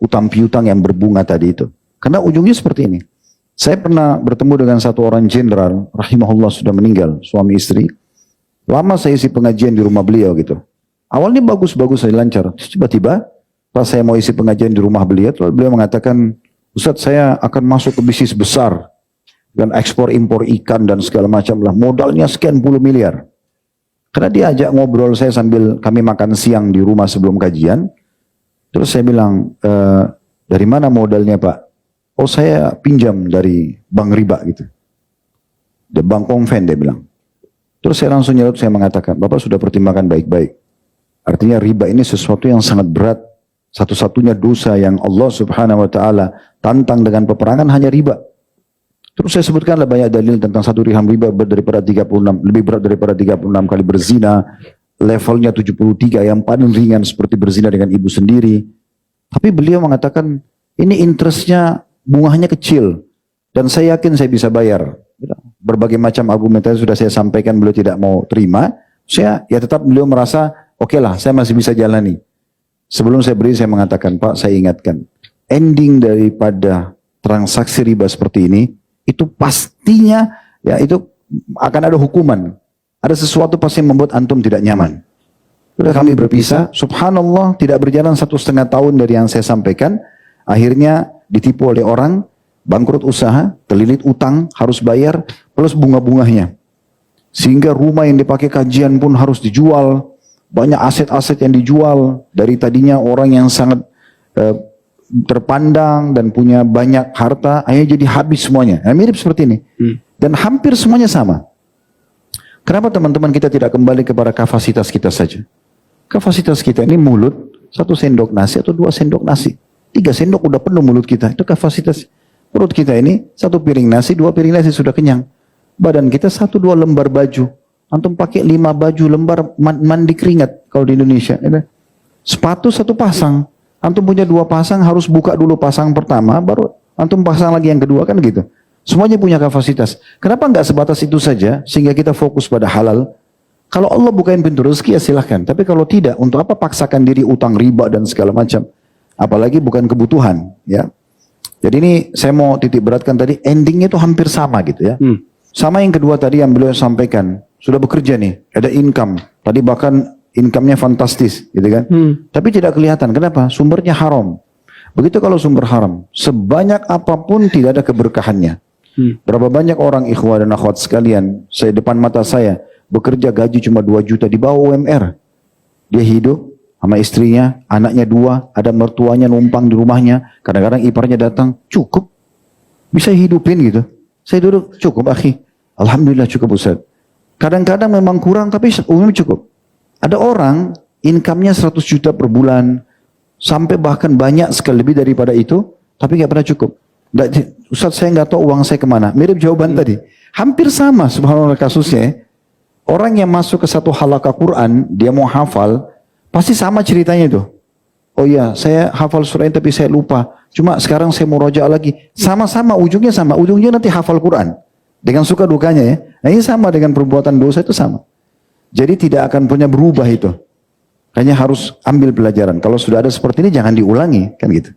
utang piutang yang berbunga tadi itu. Karena ujungnya seperti ini. Saya pernah bertemu dengan satu orang jenderal, rahimahullah sudah meninggal, suami istri. Lama saya isi pengajian di rumah beliau gitu. Awalnya bagus-bagus saya lancar. Tiba-tiba pas saya mau isi pengajian di rumah beliau, lalu beliau mengatakan, Ustadz saya akan masuk ke bisnis besar. Dan ekspor impor ikan dan segala macam lah. Modalnya sekian puluh miliar. Karena dia ajak ngobrol saya sambil kami makan siang di rumah sebelum kajian. Terus saya bilang, dari mana modalnya Pak? Oh saya pinjam dari bank riba gitu. The bank konven dia bilang. Terus saya langsung nyaut, saya mengatakan, Bapak sudah pertimbangkan baik-baik. Artinya riba ini sesuatu yang sangat berat. Satu-satunya dosa yang Allah subhanahu wa ta'ala tantang dengan peperangan hanya riba. Terus saya sebutkanlah banyak dalil tentang 1 dirham riba daripada 36, lebih berat daripada 36 kali berzina, levelnya 73 yang paling ringan seperti berzina dengan ibu sendiri. Tapi beliau mengatakan ini interestnya bunganya kecil dan saya yakin saya bisa bayar. Berbagai macam argumentasi sudah saya sampaikan, beliau tidak mau terima. Saya ya tetap beliau merasa oke lah saya masih bisa jalani. Sebelum saya beri saya mengatakan Pak saya ingatkan ending daripada transaksi riba seperti ini itu pastinya ya itu akan ada hukuman. Ada sesuatu pasti yang membuat antum tidak nyaman. Sudah kami berpisah, subhanallah tidak berjalan 1,5 tahun dari yang saya sampaikan. Akhirnya ditipu oleh orang, bangkrut usaha, terlilit utang, harus bayar, plus bunga-bunganya. Sehingga rumah yang dipakai kajian pun harus dijual. Banyak aset-aset yang dijual. Dari tadinya orang yang sangat terpandang dan punya banyak harta, akhirnya jadi habis semuanya. Nah, mirip seperti ini. Dan hampir semuanya sama. Kenapa teman-teman kita tidak kembali kepada kapasitas kita saja? Kapasitas kita ini mulut, 1 sendok nasi atau 2 sendok nasi. 3 sendok udah penuh mulut kita. Itu kapasitas. Perut kita ini 1 piring nasi, 2 piring nasi sudah kenyang. Badan kita 1-2 lembar baju. Antum pakai 5 baju lembar mandi keringat kalau di Indonesia. Sepatu 1 pasang. Antum punya 2 pasang, harus buka dulu pasang pertama, baru antum pasang lagi yang kedua, kan gitu. Semuanya punya kapasitas. Kenapa nggak sebatas itu saja, sehingga kita fokus pada halal? Kalau Allah bukain pintu rezeki ya silahkan. Tapi kalau tidak, untuk apa paksakan diri utang riba dan segala macam? Apalagi bukan kebutuhan. Ya. Jadi ini saya mau titik beratkan tadi, endingnya itu hampir sama gitu ya. Sama yang kedua tadi yang beliau sampaikan, sudah bekerja nih, ada income. Tadi bahkan income-nya fantastis, gitu kan? Tapi tidak kelihatan. Kenapa? Sumbernya haram. Begitu kalau sumber haram, sebanyak apapun tidak ada keberkahannya. Berapa banyak orang ikhwah dan akhwat sekalian, saya depan mata saya, bekerja gaji cuma 2 juta di bawah UMR. Dia hidup sama istrinya, anaknya 2, ada mertuanya numpang di rumahnya, kadang-kadang iparnya datang, cukup. Bisa hidupin gitu. Saya duduk, cukup akhi. Alhamdulillah cukup Ustaz. Kadang-kadang memang kurang, tapi umumnya cukup. Ada orang income-nya 100 juta per bulan, sampai bahkan banyak sekali lebih daripada itu, tapi nggak pernah cukup. Ustaz saya nggak tahu uang saya kemana. Mirip jawaban tadi. Hampir sama subhanallah kasusnya. Orang yang masuk ke satu halaqah Quran, dia mau hafal, pasti sama ceritanya itu. Oh iya, saya hafal surah ini tapi saya lupa. Cuma sekarang saya mau roja lagi. Sama-sama, ujungnya sama. Ujungnya nanti hafal Quran. Dengan suka dukanya ya. Nah ini sama dengan perbuatan dosa itu sama. Jadi tidak akan punya berubah itu. Hanya harus ambil pelajaran. Kalau sudah ada seperti ini jangan diulangi, kan gitu.